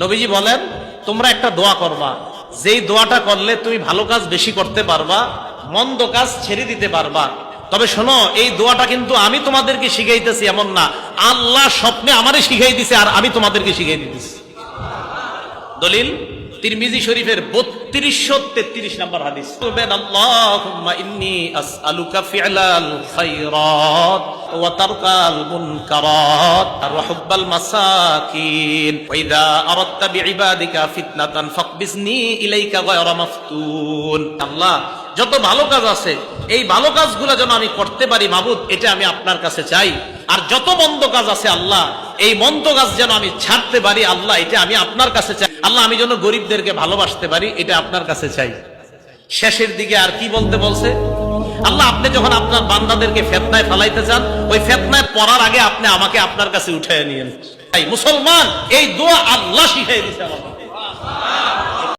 নবীজি বলেন, তোমরা একটা দোয়া করবা, যেই দোয়াটা করলে তুমি ভালো কাজ বেশি করতে পারবা, মন্দ কাজ ছেড়ে দিতে পারবা। তবে শোনো, এই দোয়াটা কিন্তু আমি তোমাদেরকে শিখাইতেছি এমন না, আল্লাহ স্বপ্নে আমারে শিখাই দিছে আর আমি তোমাদেরকে শিখাই দিতেছি। দলিল তিরমিজি শরীফের 3233 নম্বর হাদিস। বলবেন, আল্লাহুম্মা ইন্নী আসআলুকা ফি'লাল খায়রাত ওয়া তারকাল মুনকারাত ওয়া হুব্বাল মাসাকিন ওয়া ইযা আরাদতা বিইবাদিকা ফিতনাতান ফাকবিসনি ইলাইকা গায়রা মাফতুন। আল্লাহ, যত ভালো কাজ আছে এই ভালো কাজগুলো যেন আমি করতে পারি মাবুদ, এটা আমি আপনার কাছে চাই। আর যত মন্দ কাজ আছে আল্লাহ, এই মন্দ কাজ যেন আমি ছাড়তে পারি আল্লাহ, এটা আমি আপনার কাছে চাই। আল্লাহ, আমি যেন গরিবদেরকে ভালোবাসতে পারি, এটা আপনার কাছে চাই। শেষের দিকে আর কি বলতে বলছে? আল্লাহ, আপনি যখন আপনার বান্দাদেরকে ফিতনায় ফেলাইতে চান, ওই ফিতনায় পড়ার আগে আপনি আমাকে আপনার কাছে উঠায় নিয়েন। মুসলমান, এই দোয়া আল্লাহ শিখাই দিয়েছে আমাকে।